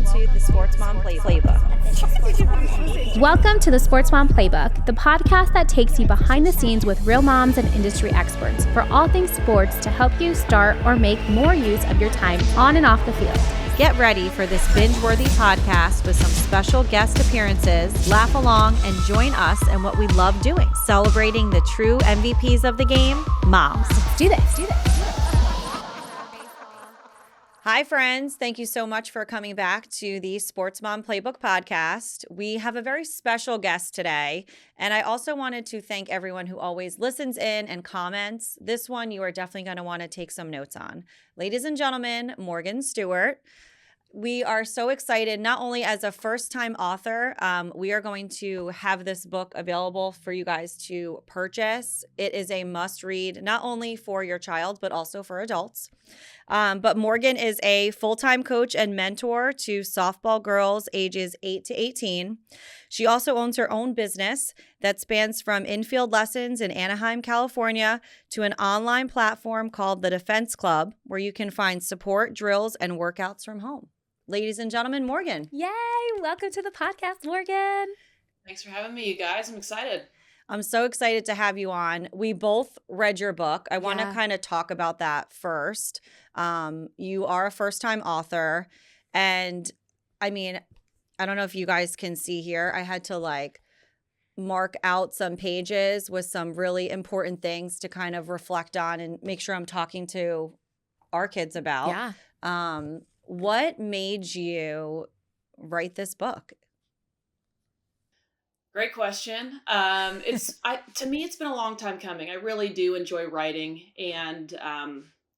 to the Sports Mom Playbook. Welcome to the Sports Mom Playbook, the podcast that takes you behind the scenes with real moms and industry experts for all things sports to help you start or make more use of your time on and off the field. Get ready for this binge-worthy podcast with some special guest appearances. Laugh along and join us in what we love doing, celebrating the true MVPs of the game, moms. Let's do this. Hi, friends. Thank you so much for coming back to the Sports Mom Playbook podcast. We have a very special guest today, and I also wanted to thank everyone who always listens in and comments. This one you are definitely going to want to take some notes on. Ladies and gentlemen, Morgan Stuart. We are so excited, not only as a first-time author, we are going to have this book available for you guys to purchase. It is a must-read, not only for your child, but also for adults. But Morgan is a full-time coach and mentor to softball girls ages 8 to 18. She also owns her own business that spans from infield lessons in Anaheim, California, to an online platform called The Defense Club, where you can find support, drills, and workouts from home. Ladies and gentlemen, Morgan. Yay! Welcome to the podcast, Morgan. Thanks for having me, you guys. I'm excited. I'm so excited to have you on. We both read your book. I want to kind of talk about that first. You are a first-time author, and I mean, I don't know if you guys can see here. I had to mark out some pages with some really important things to kind of reflect on and make sure I'm talking to our kids about. Yeah. What made you write this book? Great question. To me, it's been a long time coming. I really do enjoy writing, and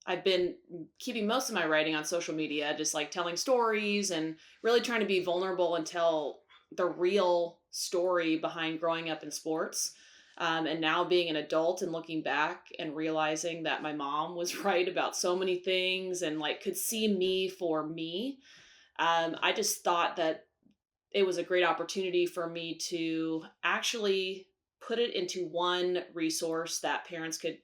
I've been keeping most of my writing on social media, just like telling stories and really trying to be vulnerable and tell the real story behind growing up in sports. And now being an adult and looking back and realizing that my mom was right about so many things and could see me for me. I just thought that it was a great opportunity for me to actually put it into one resource that parents could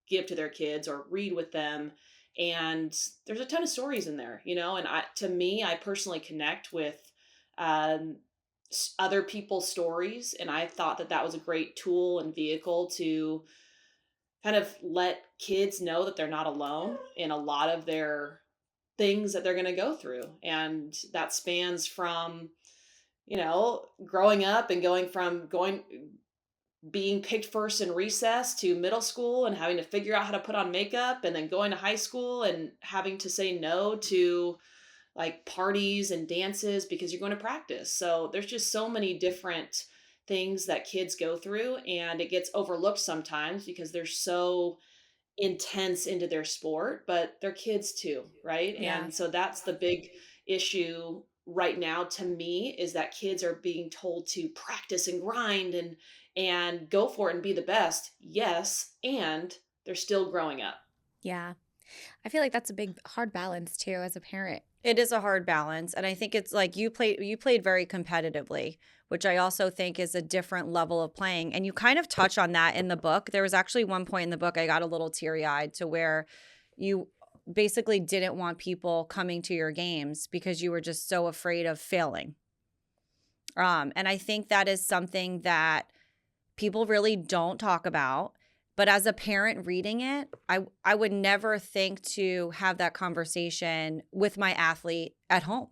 give to their kids or read with them. And there's a ton of stories in there, and I personally connect with, other people's stories. And I thought that was a great tool and vehicle to kind of let kids know that they're not alone in a lot of their things that they're going to go through. And that spans from, growing up and being picked first in recess to middle school and having to figure out how to put on makeup, and then going to high school and having to say no to parties and dances because you're going to practice. So there's just so many different things that kids go through, and it gets overlooked sometimes because they're so intense into their sport, but they're kids too, right? Yeah. And so that's the big issue right now to me, is that kids are being told to practice and grind and go for it and be the best. Yes, and they're still growing up. Yeah. I feel like that's a big, hard balance too as a parent. It is a hard balance, and I think it's you played very competitively, which I also think is a different level of playing. And you kind of touch on that in the book. There was actually one point in the book I got a little teary-eyed to where you basically didn't want people coming to your games because you were just so afraid of failing. And I think that is something that people really don't talk about. But as a parent reading it, I would never think to have that conversation with my athlete at home.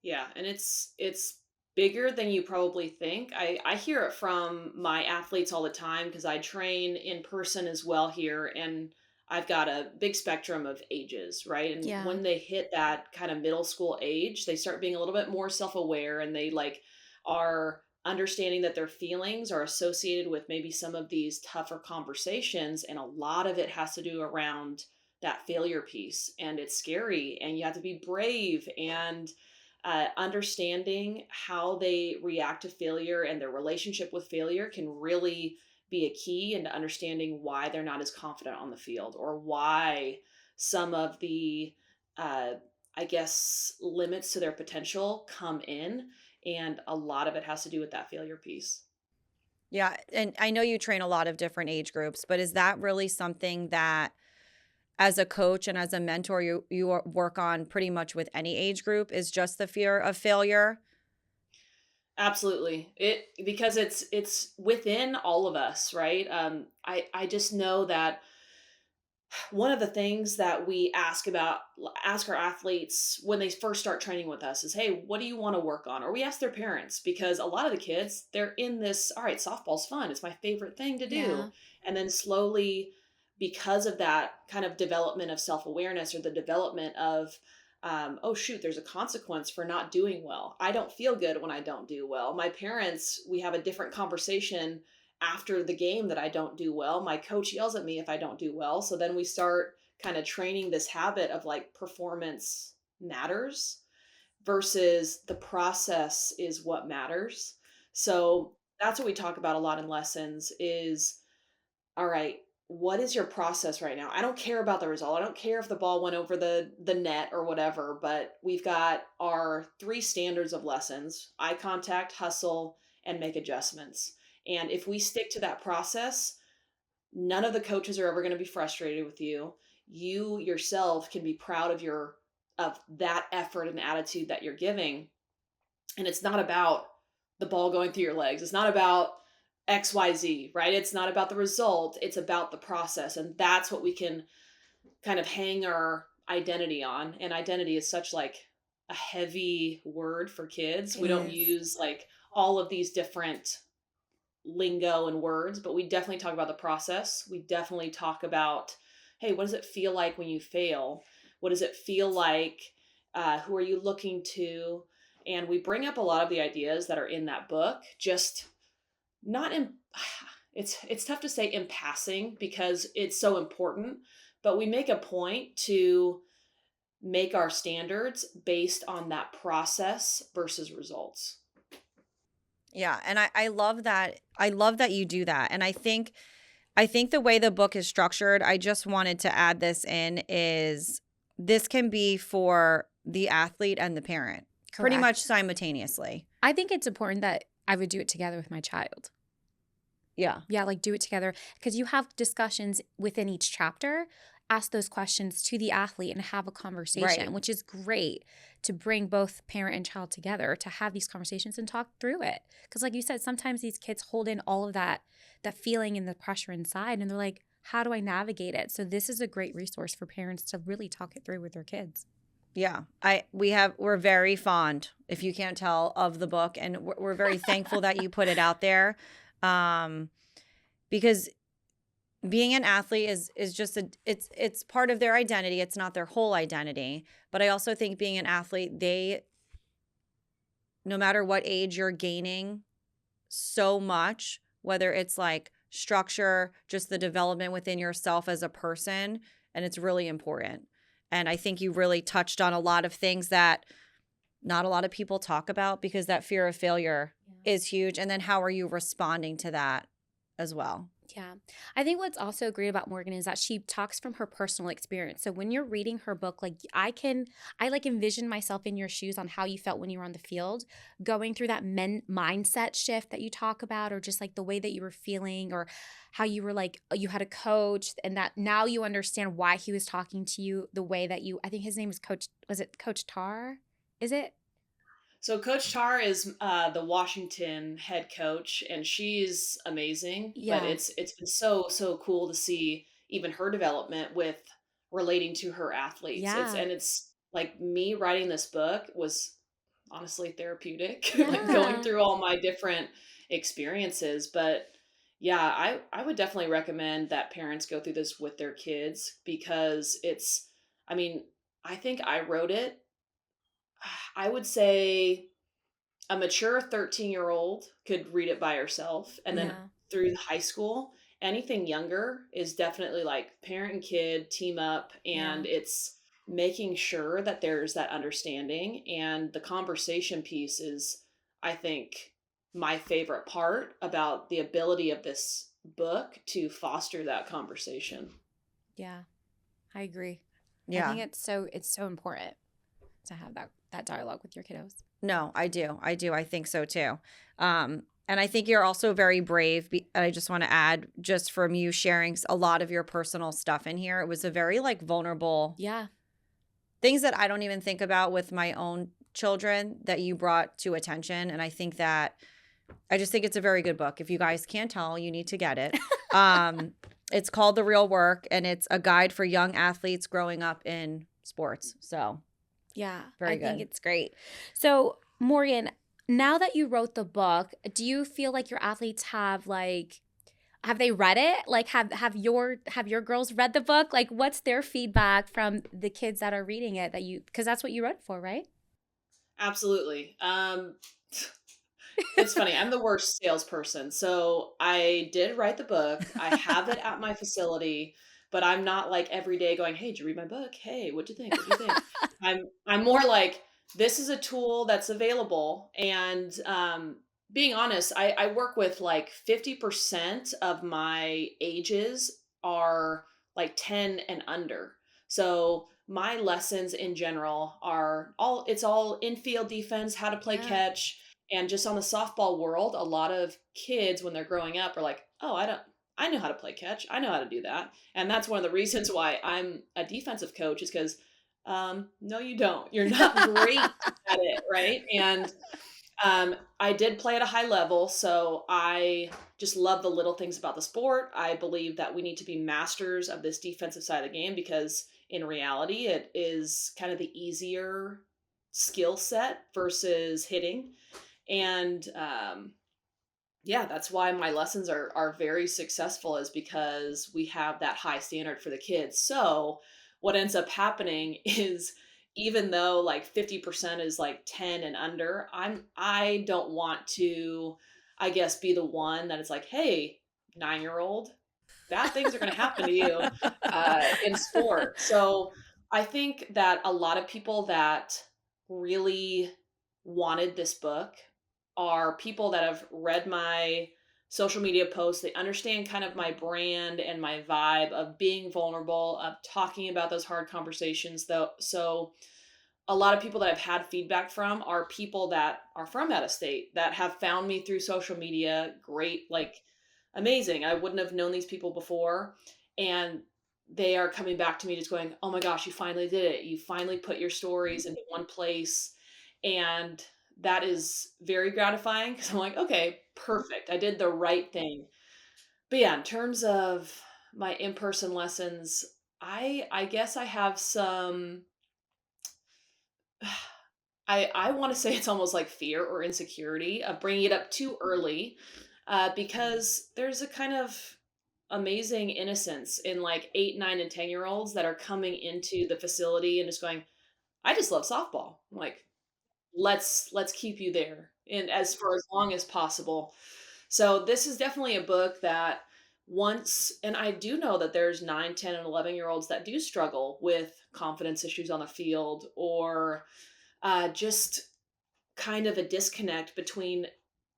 Yeah, and it's bigger than you probably think. I hear it from my athletes all the time because I train in person as well here, and I've got a big spectrum of ages, right? And Yeah. when they hit that kind of middle school age, they start being a little bit more self-aware, and they are understanding that their feelings are associated with maybe some of these tougher conversations. And a lot of it has to do around that failure piece. And it's scary, and you have to be brave, and understanding how they react to failure and their relationship with failure can really be a key into understanding why they're not as confident on the field, or why some of the, limits to their potential come in. And a lot of it has to do with that failure piece. Yeah. And I know you train a lot of different age groups, but is that really something that as a coach and as a mentor you work on pretty much with any age group is just the fear of failure. Absolutely. Because it's within all of us, right? I just know that one of the things that we ask our athletes when they first start training with us is, hey, what do you want to work on? Or we ask their parents, because a lot of the kids, they're in this, all right, softball's fun, it's my favorite thing to do. Yeah. And then slowly, because of that kind of development of self-awareness, or the development of oh shoot, there's a consequence for not doing well. I don't feel good when I don't do well. My parents, we have a different conversation after the game that I don't do well. My coach yells at me if I don't do well. So then we start kind of training this habit of like, performance matters versus the process is what matters. So that's what we talk about a lot in lessons is, all right, what is your process right now? I don't care about the result. I don't care if the ball went over the net or whatever, but we've got our three standards of lessons: eye contact, hustle, and make adjustments. And if we stick to that process, none of the coaches are ever going to be frustrated with you. You yourself can be proud of that effort and attitude that you're giving. And it's not about the ball going through your legs. It's not about XYZ, right? It's not about the result. It's about the process. And that's what we can kind of hang our identity on. And identity is such like a heavy word for kids. It We don't is. use like all of these different lingo and words, but we definitely talk about the process. We definitely talk about, hey, what does it feel like when you fail? What does it feel like? Who are you looking to? And we bring up a lot of the ideas that are in that book, just not in, it's tough to say in passing because it's so important, but we make a point to make our standards based on that process versus results. Yeah, and I love that. I love that you do that. And I think the way the book is structured, I just wanted to add this in, is this can be for the athlete and the parent pretty much Correct. simultaneously. I think it's important that I would do it together with my child. Yeah. Yeah, like do it together because you have discussions within each chapter. Ask those questions to the athlete and have a conversation, Right. which is great to bring both parent and child together to have these conversations and talk through it. Because, like you said, sometimes these kids hold in all of that feeling and the pressure inside, and they're like, "How do I navigate it?" So this is a great resource for parents to really talk it through with their kids. Yeah. We're very fond, if you can't tell, of the book, and we're very thankful that you put it out there. Because being an athlete is just it's part of their identity. It's not their whole identity. But I also think being an athlete, no matter what age, you're gaining so much, whether it's like structure, just the development within yourself as a person, and it's really important. And I think you really touched on a lot of things that not a lot of people talk about, because that fear of failure is huge. And then how are you responding to that as well? Yeah. I think what's also great about Morgan is that she talks from her personal experience. So when you're reading her book, like I like envision myself in your shoes on how you felt when you were on the field, going through that mindset shift that you talk about, or just like the way that you were feeling, or how you were like, you had a coach and that now you understand why he was talking to you the way that I think his name was it Coach Tar? Is it? So Coach Tar is the Washington head coach, and she's amazing. But Yeah. it's been so cool to see even her development with relating to her athletes. Yeah. It's like, me writing this book was honestly therapeutic, like going Yeah. through all my different experiences. But yeah, I would definitely recommend that parents go through this with their kids, because it's, I mean, I think I wrote it, I would say a mature 13-year-old could read it by herself. And then Yeah. through high school, anything younger is definitely like parent and kid team up. Yeah. And it's making sure that there's that understanding. And the conversation piece is, I think, my favorite part about the ability of this book to foster that conversation. Yeah. I agree. I Yeah. think it's so important to have that dialogue with your kiddos. No, I do. I think so too. And I think you're also very brave. I just want to add, just from you sharing a lot of your personal stuff in here, it was a very like vulnerable Yeah. things that I don't even think about with my own children that you brought to attention. And I think that I just think it's a very good book. If you guys can't tell, you need to get it. It's called The Real Work, and it's a guide for young athletes growing up in sports. So Yeah, very I think good. it's great. So, Morgan, now that you wrote the book, do you feel like your athletes have they read it? Like have your girls read the book? Like what's their feedback from the kids that are reading it that you because that's what you wrote for, right? Absolutely. It's funny. I'm the worst salesperson. So I did write the book. I have it at my facility, but I'm not like every day going, "Hey, did you read my book? Hey, what'd you think? What'd you think?" I'm more like, this is a tool that's available. And being honest, I work with like 50% of my ages are like 10 and under. So my lessons in general are it's all infield defense, how to play Yeah. catch, and just on the softball world, a lot of kids when they're growing up are like, "Oh, I know how to play catch. I know how to do that." And that's one of the reasons why I'm a defensive coach is because no you don't. You're not great at it, right? And I did play at a high level, so I just love the little things about the sport. I believe that we need to be masters of this defensive side of the game because in reality, it is kind of the easier skill set versus hitting. And yeah, that's why my lessons are very successful is because we have that high standard for the kids. So what ends up happening is even though like 50% is like 10 and under, I don't want to, I guess, be the one that is like, hey, 9-year-old, bad things are going to happen to you in sport. So I think that a lot of people that really wanted this book are people that have read my social media posts. They understand kind of my brand and my vibe of being vulnerable, of talking about those hard conversations, though. So a lot of people that I've had feedback from are people that are from out of state that have found me through social media. Great, like amazing. I wouldn't have known these people before. And they are coming back to me just going, "Oh my gosh, you finally did it. You finally put your stories into one place." And that is very gratifying because I'm like, okay, perfect. I did the right thing. But yeah, in terms of my in-person lessons, I guess I have some I want to say it's almost like fear or insecurity of bringing it up too early, because there's a kind of amazing innocence in like 8, 9, and 10-year-olds that are coming into the facility and just going, "I just love softball." I'm like, let's keep you there and as for as long as possible. So this is definitely a book that once, and I do know that there's 9, 10, and 11-year-olds that do struggle with confidence issues on the field or just kind of a disconnect between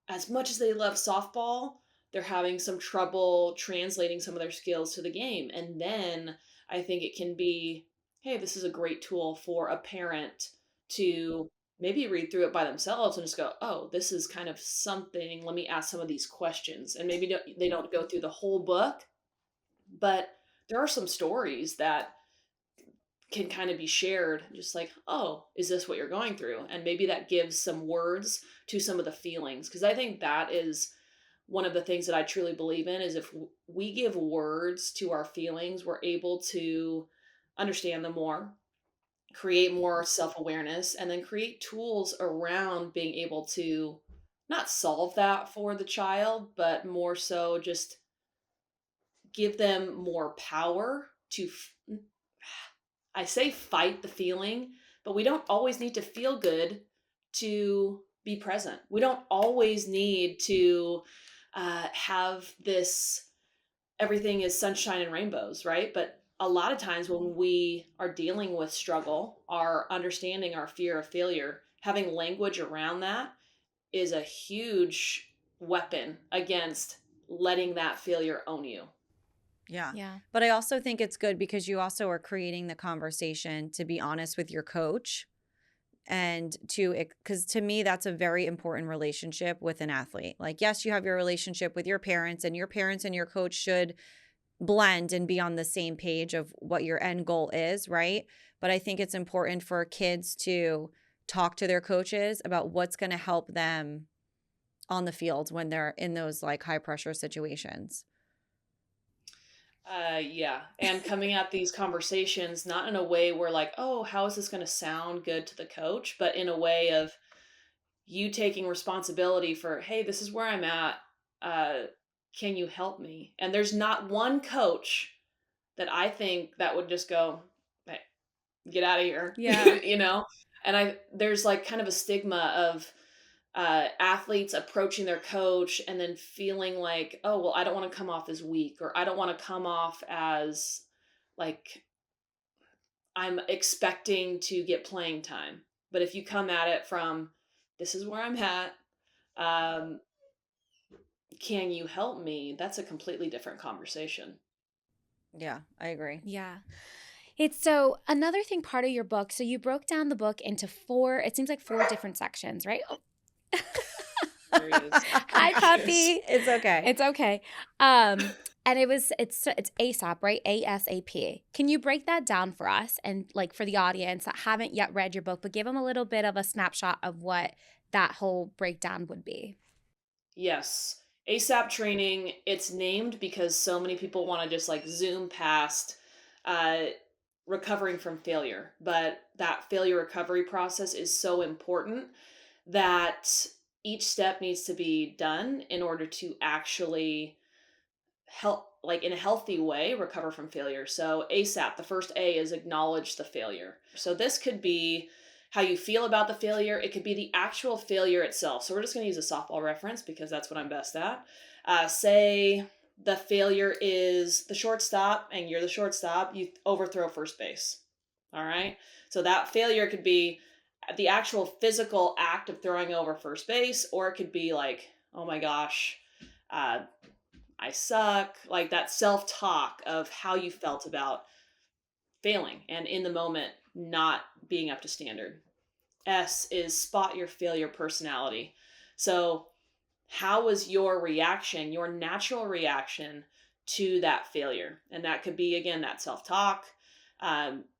as much as they love softball, they're having some trouble translating some of their skills to the game. And then I think it can be, hey, this is a great tool for a parent to maybe read through it by themselves and just go, oh, this is kind of something. Let me ask some of these questions. And maybe they don't go through the whole book, but there are some stories that can kind of be shared just like, oh, is this what you're going through? And maybe that gives some words to some of the feelings because I think that is one of the things that I truly believe in is if we give words to our feelings, we're able to understand them more, create more self-awareness, and then create tools around being able to not solve that for the child, but more so just give them more power to I say fight the feeling, but we don't always need to feel good to be present. We don't always need to have this everything is sunshine and rainbows, right? But a lot of times when we are dealing with struggle, our understanding our fear of failure, having language around that is a huge weapon against letting that failure own you. Yeah. Yeah. But I also think it's good because you also are creating the conversation to be honest with your coach and because to me, that's a very important relationship with an athlete. Like, yes, you have your relationship with your parents, and your coach should blend and be on the same page of what your end goal is, right? But I think it's important for kids to talk to their coaches about what's going to help them on the field when they're in those like high pressure situations. Yeah. And coming at these conversations, not in a way where like, oh, how is this going to sound good to the coach, but in a way of you taking responsibility for, hey, this is where I'm at. Uh, can you help me? And there's not one coach that I think that would just go, hey, get out of here, Yeah. you know? And there's like kind of a stigma of athletes approaching their coach and then feeling like, oh, well, I don't want to come off as weak, or I don't want to come off as like I'm expecting to get playing time. But if you come at it from, this is where I'm at, um, can you help me? That's a completely different conversation. Yeah, I agree. Yeah. It's so another thing part of your book. So you broke down the book into four, it seems like four different sections, right? Oh. There he is. Hi, puppy. It's okay. It's okay. And it's ASAP, right? ASAP. Can you break that down for us and like for the audience that haven't yet read your book, but give them a little bit of a snapshot of what that whole breakdown would be? Yes. ASAP training, it's named because so many people want to just like zoom past uh, recovering from failure. But that failure recovery process is so important that each step needs to be done in order to actually help, like in a healthy way, recover from failure. So ASAP, the first A is acknowledge the failure. So this could be how you feel about the failure. It could be the actual failure itself. So we're just going to use a softball reference because that's what I'm best at. Say the failure is the shortstop and you're the shortstop, you overthrow first base. All right. So that failure could be the actual physical act of throwing over first base, or it could be like, oh my gosh, uh, I suck, like that self talk of how you felt about failing and in the moment not being up to standard. S is spot your failure personality. So, how was your reaction, your natural reaction to that failure? And that could be, again, that self talk.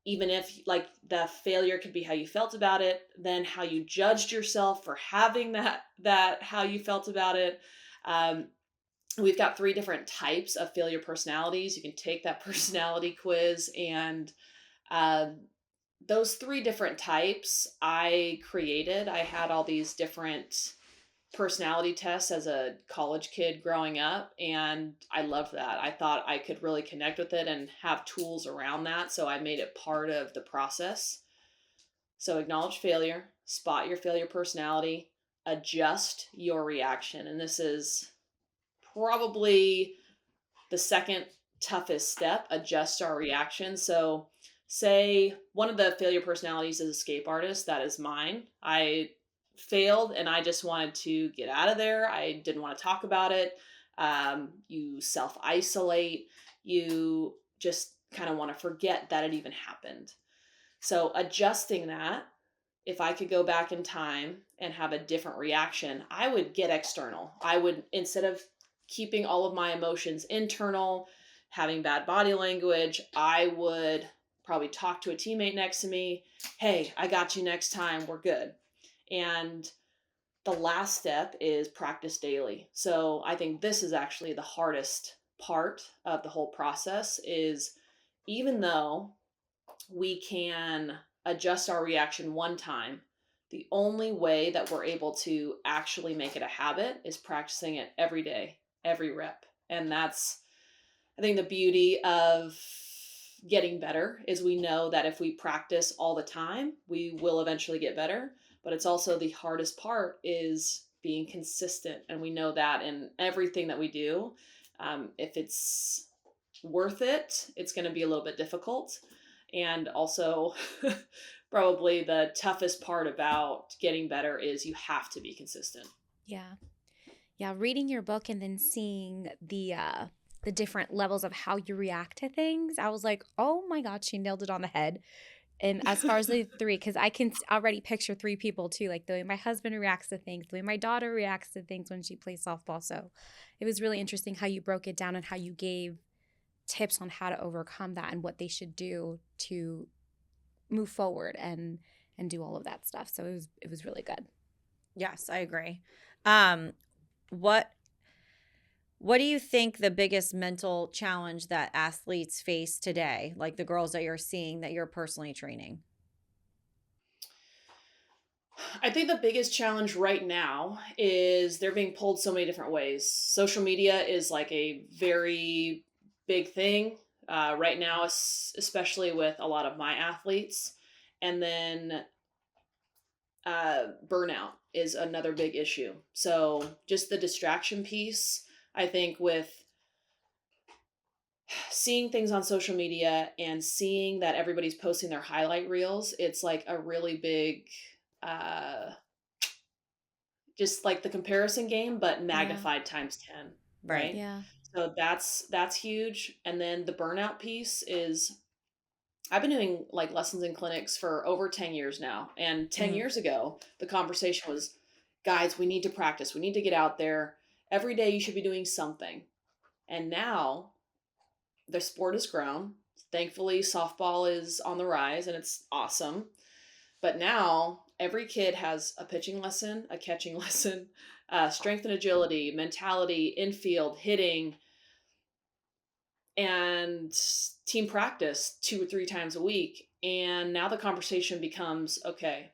Even if like the failure could be how you felt about it, then how you judged yourself for having that how you felt about it. Um, we've got 3 different types of failure personalities. You can take that personality quiz, and um, those 3 different types I created. I had all these different personality tests as a college kid growing up, and I loved that. I thought I could really connect with it and have tools around that, so I made it part of the process. So acknowledge failure, spot your failure personality, adjust your reaction. And this is probably the second toughest step, adjust our reaction. So, say one of the failure personalities is escape artist. That is mine. I failed and I just wanted to get out of there. I didn't want to talk about it. You self isolate. You just kind of want to forget that it even happened. So, adjusting that, if I could go back in time and have a different reaction, I would get external. I would, instead of keeping all of my emotions internal, having bad body language, I would probably talk to a teammate next to me. Hey, I got you next time. We're good. And the last step is practice daily. So I think this is actually the hardest part of the whole process is even though we can adjust our reaction one time, the only way that we're able to actually make it a habit is practicing it every day, every rep. And that's, I think, the beauty of getting better is we know that if we practice all the time, we will eventually get better. But it's also the hardest part is being consistent. And we know that in everything that we do, if it's worth it, it's going to be a little bit difficult. And also, probably the toughest part about getting better is you have to be consistent. Yeah. Yeah, reading your book and then seeing the different levels of how you react to things, I was like, "Oh my God, she nailed it on the head." And as far as the three, because I can already picture three people too, like the way my husband reacts to things, the way my daughter reacts to things when she plays softball. So it was really interesting how you broke it down and how you gave tips on how to overcome that and what they should do to move forward and do all of that stuff. So it was really good. Yes, I agree. Um, what what do you think the biggest mental challenge that athletes face today, like the girls that you're seeing that you're personally training? I think the biggest challenge right now is they're being pulled so many different ways. Social media is like a very big thing right now, especially with a lot of my athletes. And then burnout is another big issue. So just the distraction piece, I think, with seeing things on social media and seeing that everybody's posting their highlight reels, it's like a really big uh just like the comparison game, but Yeah. magnified times 10, Right. right? Yeah. So that's huge. And then the burnout piece is I've been doing like lessons and clinics for over 10 years now. And 10 Mhm. years ago, the conversation was, guys, we need to practice. We need to get out there. Every day you should be doing something. And now the sport has grown. Thankfully, softball is on the rise and it's awesome. But now every kid has a pitching lesson, a catching lesson, strength and agility, mentality, infield, hitting, and team practice 2 or 3 times a week. And now the conversation becomes okay,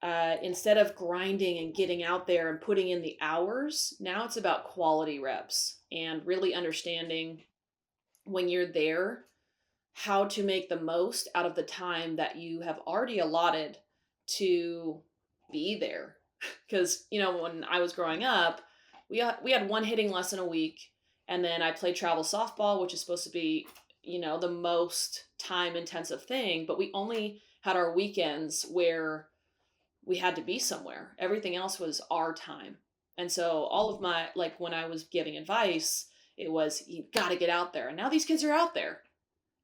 instead of grinding and getting out there and putting in the hours, now it's about quality reps and really understanding when you're there how to make the most out of the time that you have already allotted to be there. Because, when I was growing up, we had one hitting lesson a week, and then I played travel softball, which is supposed to be, the most time intensive thing, but we only had our weekends where we had to be somewhere. Everything else was our time. And so all of my, like when I was giving advice, it was, you got to get out there. And now these kids are out there.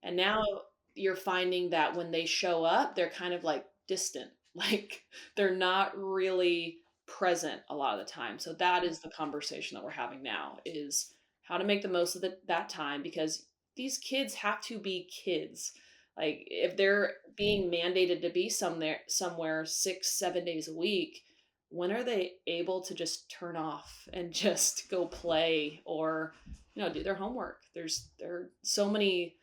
And now you're finding that when they show up, they're kind of like distant. Like they're not really present a lot of the time. So that is the conversation that we're having now is how to make the most of that time because these kids have to be kids. Like if they're being mandated to be somewhere 6, 7 days a week, when are they able to just turn off and just go play or do their homework? There are so many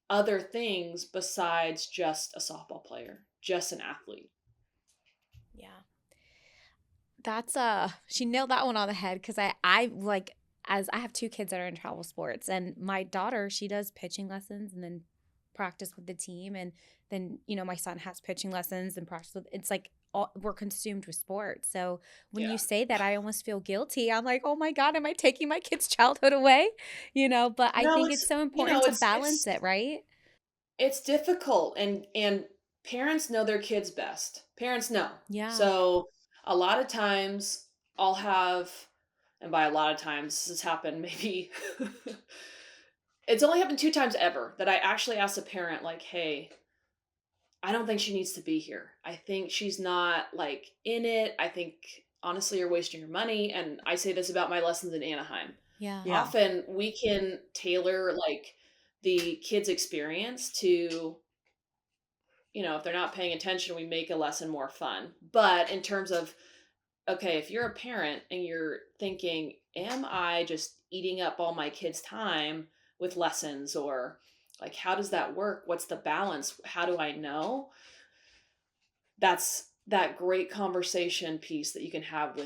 other things besides just a softball player, just an athlete. Yeah. That's she nailed that one on the head because I like as I have two kids that are in travel sports and my daughter, she does pitching lessons and then practice with the team and then, my son has pitching lessons and practice with it's like we're consumed with sports. So when you Yeah. say that, I almost feel guilty. I'm like, oh my God, am I taking my kid's childhood away? But I No, think it's so important to balance it, right? it's difficult and parents know their kids best. Parents know. Yeah. So a lot of times I'll have and by a lot of times this has happened maybe it's only happened 2 times ever that I actually asked a parent like, "Hey, I don't think she needs to be here. I think she's not like in it. I think honestly you're wasting your money." And I say this about my lessons in Anaheim. Yeah. Yeah. Often we can tailor like the kids' experience to, if they're not paying attention, we make a lesson more fun. But in terms of, okay, if you're a parent and you're thinking, am I just eating up all my kids' time with lessons or like how does that work? What's the balance? How do I know? That's that great conversation piece that you can have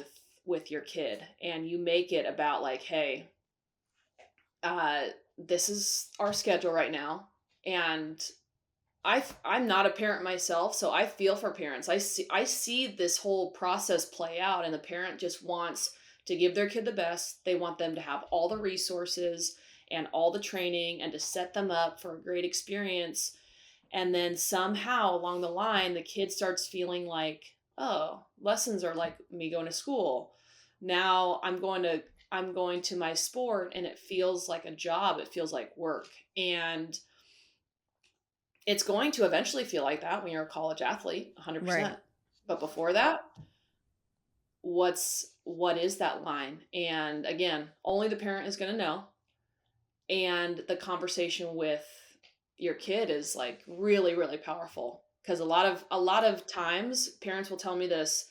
with your kid and you make it about like, hey, uh this is our schedule right now and I'm not a parent myself, so I feel for parents. I see this whole process play out, and the parent just wants to give their kid the best. They want them to have all the resources and all the training, and to set them up for a great experience. And then somehow along the line, the kid starts feeling like, oh, lessons are like me going to school. Now I'm going to my sport, and it feels like a job. It feels like work, and it's going to eventually feel like that when you're a college athlete, Right. 100%. But before that, what is that line? And again, only the parent is going to know. And the conversation with your kid is like really, really powerful, because a lot of times parents will tell me this,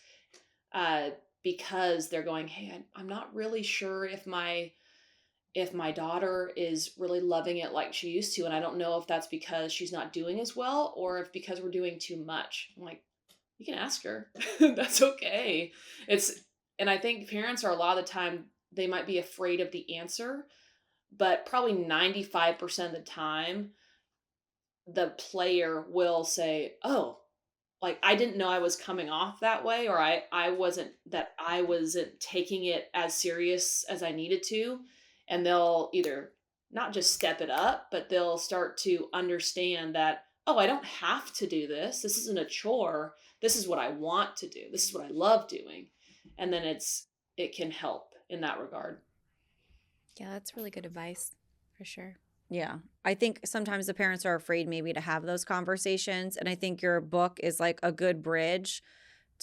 uh, because they're going, hey, I'm not really sure if my daughter is really loving it like she used to, and I don't know if that's because she's not doing as well, or if because we're doing too much. I'm like, you can ask her. That's okay. It's and I think parents are, a lot of the time, they might be afraid of the answer, but probably 95% of the time the player will say, "Oh, like I didn't know I was coming off that way, or I wasn't taking it as serious as I needed to." And they'll either not just step it up, but they'll start to understand that, "Oh, I don't have to do this. This isn't a chore. This is what I want to do. This is what I love doing." And then it can help in that regard. Yeah, that's really good advice for sure. Yeah. I think sometimes the parents are afraid maybe to have those conversations. And I think your book is like a good bridge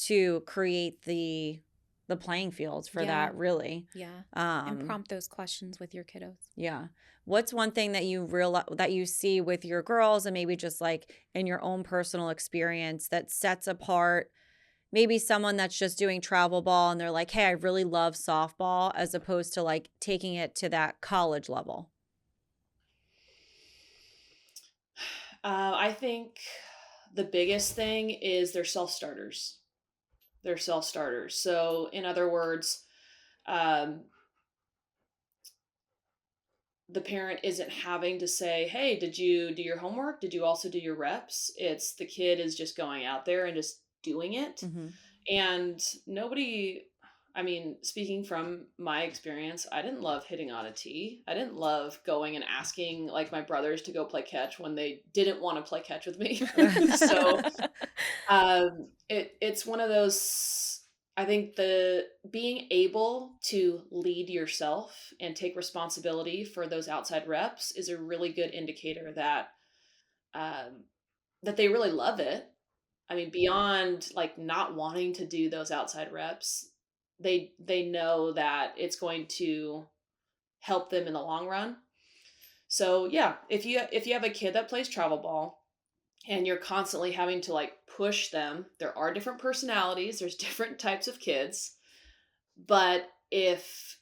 to create the playing fields for Yeah. that, really. Yeah. And Um, prompt those questions with your kiddos. yeah. What's one thing that you that you see with your girls and maybe just like in your own personal experience that sets apart maybe someone that's just doing travel ball and they're like, "Hey, I really love softball," as opposed to like taking it to that college level? I think the biggest thing is their self starters. They're self starters. So, in other words, um, the parent isn't having to say, "Hey, did you do your homework? Did you also do your reps?" It's the kid is just going out there and just doing it. Mhm. And nobody, I mean, speaking from my experience, I didn't love hitting on a tee. I didn't love going and asking like my brothers to go play catch when they didn't want to play catch with me. So, it's one of those. I think the being able to lead yourself and take responsibility for those outside reps is a really good indicator that, um, that they really love it. I mean, beyond like not wanting to do those outside reps, they know that it's going to help them in the long run. So yeah, if you have a kid that plays travel ball and you're constantly having to like push them, there are different personalities, there's different types of kids, but if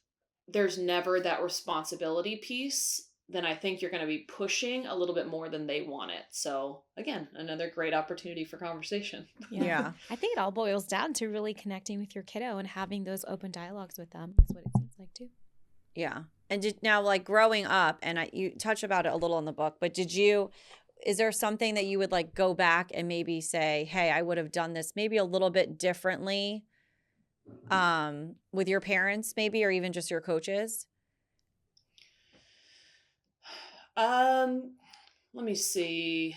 there's never that responsibility piece, then I think you're going to be pushing a little bit more than they want it. So again, another great opportunity for conversation. Yeah. Yeah. I think it all boils down to really connecting with your kiddo and having those open dialogues with them, is what it seems like too. Yeah. And now, like growing up, and you touch about it a little in the book, but is there something that you would like go back and maybe say, hey, I would have done this maybe a little bit differently with your parents, maybe, or even just your coaches? Um, Let me see.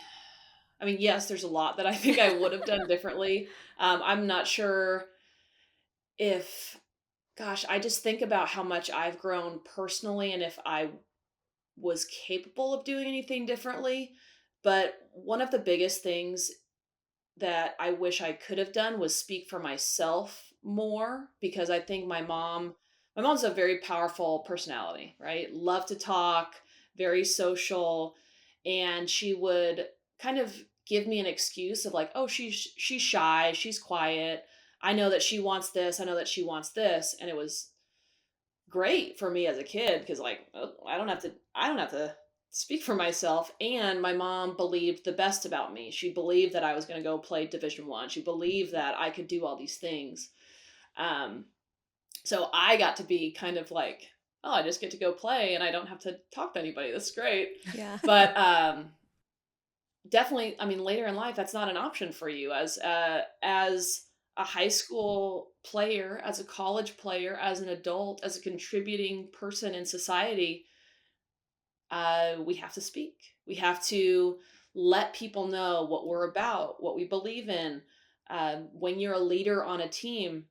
I mean, yes, there's a lot that I think I would have done differently. I'm not sure if, gosh, I just think about how much I've grown personally and if I was capable of doing anything differently. But one of the biggest things that I wish I could have done was speak for myself more, because I think my mom's a very powerful personality, right? Love to talk, very social, and she would kind of give me an excuse of like, "Oh, she's shy, she's quiet. I know that she wants this, I know that she wants this." And it was great for me as a kid because like, oh, I don't have to speak for myself. And my mom believed the best about me. She believed that I was going to go play Division 1. She believed that I could do all these things. um so I got to be kind of like, oh, I just get to go play and I don't have to talk to anybody. That's great. Yeah. But definitely, I mean, later in life that's not an option for you as a high school player, as a college player, as an adult, as a contributing person in society. We have to speak. We have to let people know what we're about, what we believe in. When you're a leader on a team,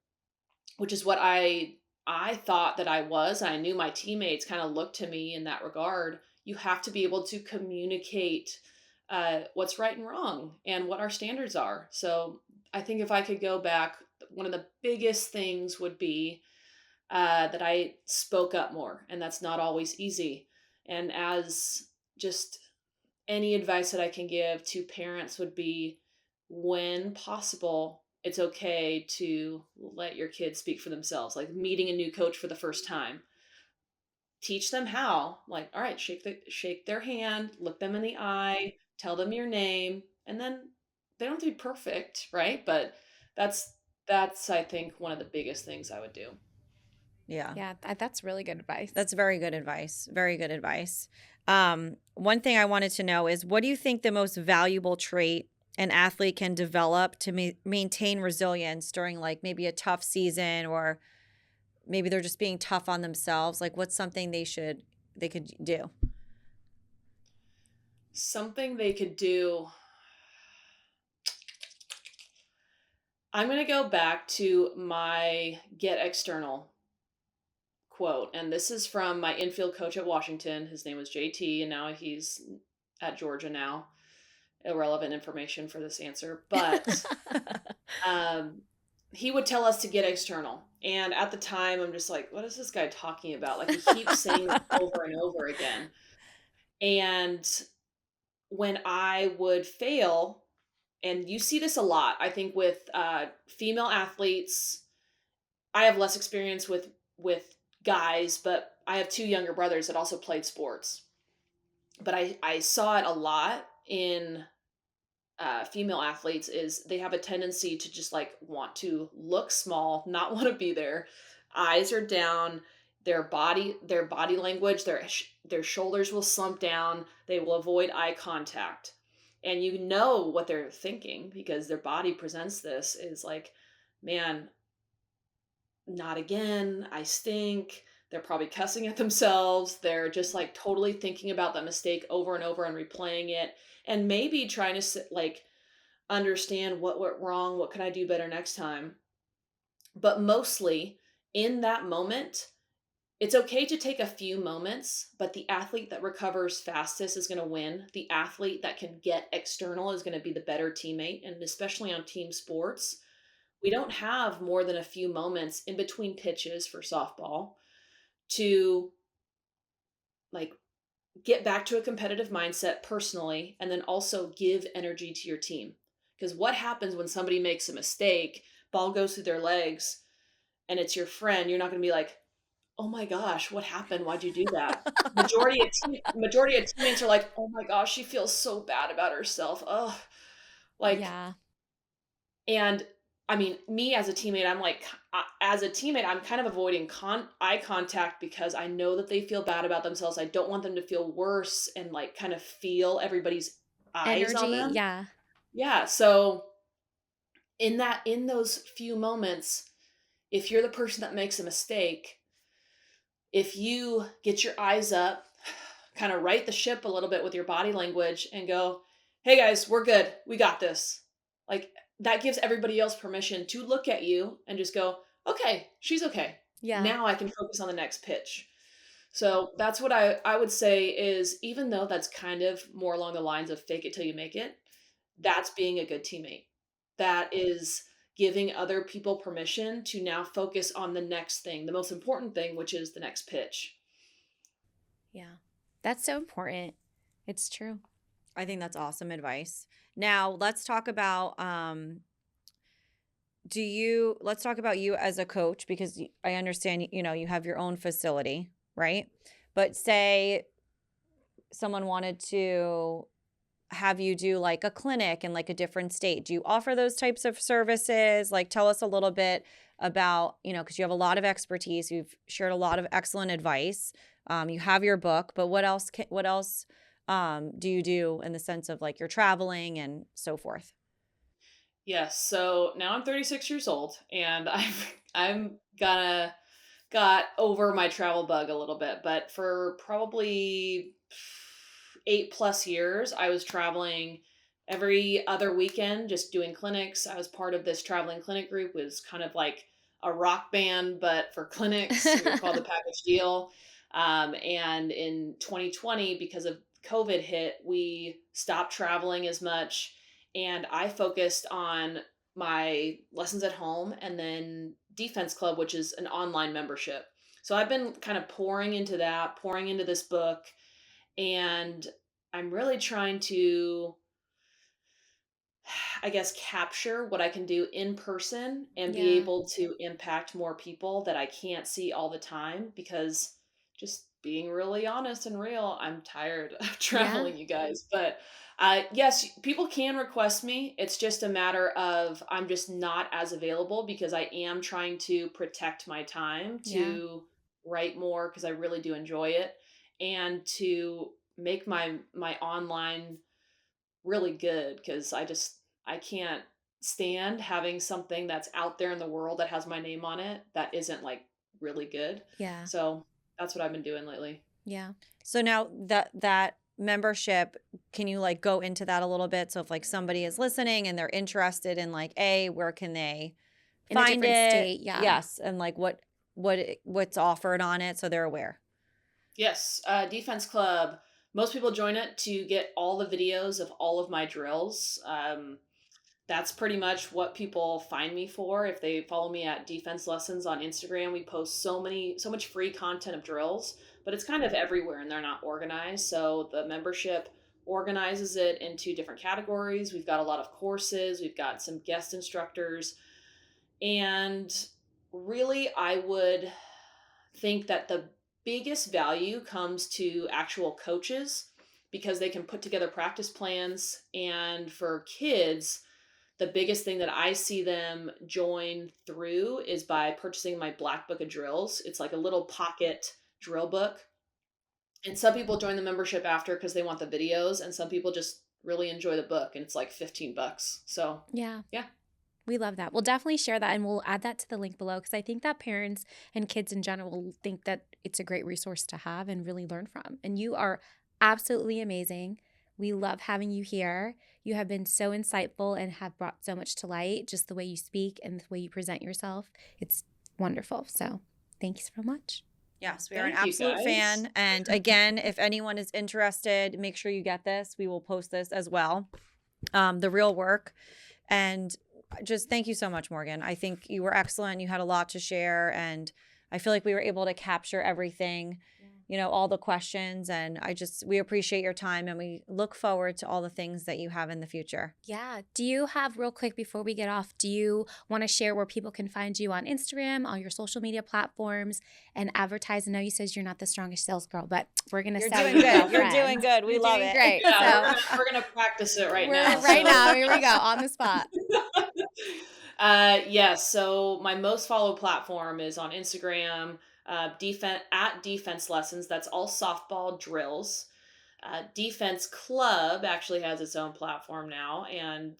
which is what I thought that I was, I knew my teammates kind of looked to me in that regard. You have to be able to communicate what's right and wrong and what our standards are. So I think if I could go back, one of the biggest things would be that I spoke up more, and that's not always easy. And as just any advice that I can give to parents would be, when possible, it's okay to let your kids speak for themselves. Like meeting a new coach for the first time, teach them how. Like, all right, shake their hand, look them in the eye, tell them your name, and then they don't have to be perfect, right? But that's that's I think one of the biggest things I would do. Yeah. Yeah, that's really good advice. That's very good advice. Very good advice. One thing I wanted to know is, what do you think the most valuable trait an athlete can develop to maintain resilience during like maybe a tough season, or maybe they're just being tough on themselves? Like, what's something they could do? Something they could do. I'm going to go back to my get external quote. And this is from my infield coach at Washington. His name was JT, and now he's at Georgia now. Irrelevant information for this answer. But um, he would tell us to get external. And at the time, I'm just like, what is this guy talking about? Like, he keeps saying this over and over again. And when I would fail, and you see this a lot, I think with female athletes. I have less experience with guys, but I have two younger brothers that also played sports. But I saw it a lot in female athletes. Is they have a tendency to just like want to look small, not want to be there. Eyes are down. Their body language, their shoulders will slump down. They will avoid eye contact, and you know what they're thinking because their body presents this is like, man, not again, I stink. They're probably cussing at themselves. They're just like totally thinking about that mistake over and over and replaying it, and maybe trying to like understand what went wrong, what can I do better next time. But mostly in that moment, it's okay to take a few moments, but the athlete that recovers fastest is going to win. The athlete that can get external is going to be the better teammate, and especially on team sports, we don't have more than a few moments in between pitches for softball to like get back to a competitive mindset personally, and then also give energy to your team. Because what happens when somebody makes a mistake, ball goes through their legs, and it's your friend, you're not going to be like, oh my gosh, what happened? Why'd you do that? Majority of teammates are like, oh my gosh, she feels so bad about herself. Oh, like, Yeah. and I mean, me as a teammate, I'm like, as a teammate, I'm kind of avoiding eye contact because I know that they feel bad about themselves. I don't want them to feel worse and like kind of feel everybody's eyes on Energy. them. Yeah. Yeah. So in those few moments, if you're the person that makes a mistake, if you get your eyes up, kind of right the ship a little bit with your body language and go, hey guys, we're good. We got this. Like, that gives everybody else permission to look at you and just go, okay, she's okay. Yeah. Now I can focus on the next pitch. So that's what I would say is, even though that's kind of more along the lines of fake it till you make it, that's being a good teammate. That is giving other people permission to now focus on the next thing, the most important thing, which is the next pitch. Yeah. That's so important. It's true. I think that's awesome advice. Now, let's talk about you as a coach, because I understand, you have your own facility, right? But say someone wanted to have you do like a clinic in like a different state. Do you offer those types of services? Like, tell us a little bit about, because you have a lot of expertise. You've shared a lot of excellent advice. You have your book, but what else do you do in the sense of like you're traveling and so forth? Yes. So now I'm 36 years old, and I'm gonna got over my travel bug a little bit, but for probably 8+ years, I was traveling every other weekend, just doing clinics. I was part of this traveling clinic group. It was kind of like a rock band, but for clinics. We were called the Package Deal. And in 2020, because of COVID hit, we stopped traveling as much, and I focused on my lessons at home and then Defense Club, which is an online membership. So I've been kind of pouring into that, pouring into this book, and I'm really trying to, I guess, capture what I can do in person and be Yeah. able to impact more people that I can't see all the time because just being really honest and real, I'm tired of Yeah. traveling, you guys. But yes, people can request me. It's just a matter of I'm just not as available because I am trying to protect my time Yeah. to write more because I really do enjoy it and to make my online really good because I can't stand having something that's out there in the world that has my name on it that isn't like really good. Yeah. So that's what I've been doing lately. Yeah. So now that membership, can you like go into that a little bit? So if like somebody is listening and they're interested in like, where can they In a find different it? state. Yeah. Yes, and like what's offered on it, so they're aware. Yes, Defense Club. Most people join it to get all the videos of all of my drills. That's pretty much what people find me for. If they follow me at Defense Lessons on Instagram, we post so much free content of drills, but it's kind of everywhere and they're not organized. So the membership organizes it into different categories. We've got a lot of courses, we've got some guest instructors, and really, I would think that the biggest value comes to actual coaches because they can put together practice plans. And for kids, the biggest thing that I see them join through is by purchasing my Black Book of Drills. It's like a little pocket drill book. And some people join the membership after because they want the videos, and some people just really enjoy the book, and it's like $15. So, Yeah. yeah. We love that. We'll definitely share that and we'll add that to the link below because I think that parents and kids in general will think that it's a great resource to have and really learn from. And you are absolutely amazing. We love having you here. You have been so insightful and have brought so much to light, just the way you speak and the way you present yourself. It's wonderful. So thank you so much. Yes, we are an Thank you, absolute guys. fan. And again, if anyone is interested, make sure you get this. We will post this as well. The real work. And just thank you so much, Morgan. I think you were excellent. You had a lot to share, and I feel like we were able to capture everything, all the questions. And we appreciate your time, and we look forward to all the things that you have in the future. Yeah. Do you have, real quick before we get off, do you want to share where people can find you on Instagram, on your social media platforms, and advertise? I know you said you're not the strongest sales girl, but we're going to You're sell doing you, good. You're girlfriend. doing good. We You're love doing it. Great. Yeah, So we're gonna practice it right we're now. right so. now. Here we go on the spot. Yes. So my most followed platform is on Instagram, at Defense Lessons. That's all softball drills. Defense Club actually has its own platform now, and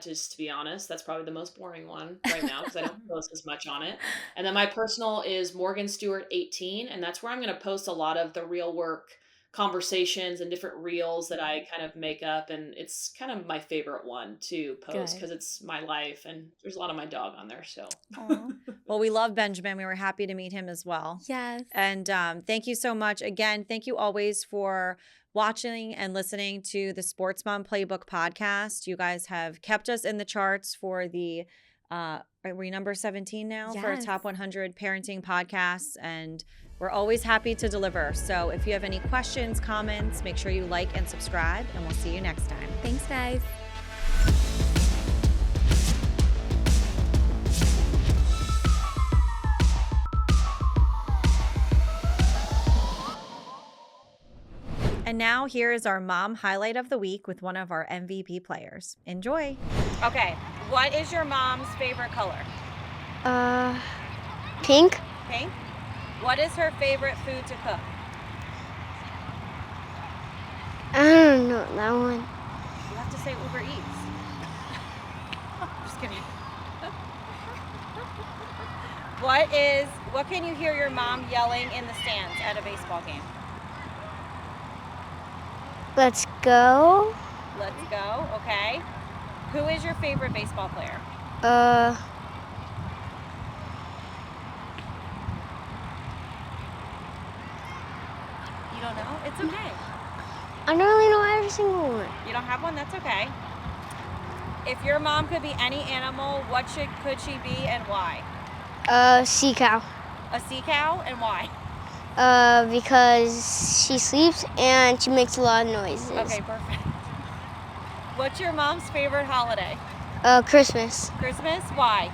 just to be honest, that's probably the most boring one right now because I don't post as much on it. And then my personal is Morgan Stuart 18, and that's where I'm going to post a lot of the real work conversations and different reels that I kind of make up, and it's kind of my favorite one to post Good. because it's my life and there's a lot of my dog on there. So Aw. Well, we love Benjamin. We were happy to meet him as well. Yes. And thank you so much. Again, thank you always for watching and listening to the Sports Mom Playbook podcast. You guys have kept us in the charts for the, are we number 17 now for Yes. top 100 parenting podcasts? And we're always happy to deliver. So if you have any questions, comments, make sure you like and subscribe, and we'll see you next time. Thanks, guys. And now here is our mom highlight of the week with one of our MVP players. Enjoy. Okay, what is your mom's favorite color? Pink? Pink. What is her favorite food to cook? I don't know that one. You have to say Uber Eats. Just kidding. What can you hear your mom yelling in the stands at a baseball game? Let's go. Let's go, okay. Who is your favorite baseball player? You don't know? It's okay. I don't really know every single one. You don't have one? That's okay. If your mom could be any animal, what could she be and why? Sea cow. A sea cow, and why? Because she sleeps and she makes a lot of noises. Okay, perfect. What's your mom's favorite holiday? Christmas. Christmas? Why?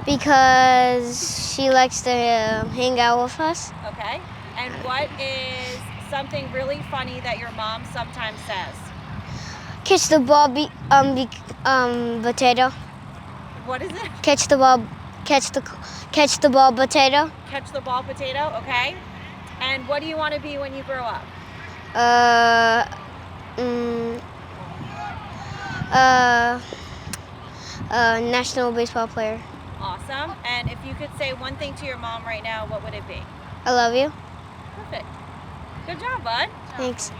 Because she likes to hang out with us. Okay. And what is something really funny that your mom sometimes says? Catch the ball, potato. What is it? Catch the ball, catch the ball, potato. Catch the ball potato, okay. And what do you want to be when you grow up? National baseball player. Awesome. And if you could say one thing to your mom right now, what would it be? I love you. Perfect. Good job, bud. Thanks.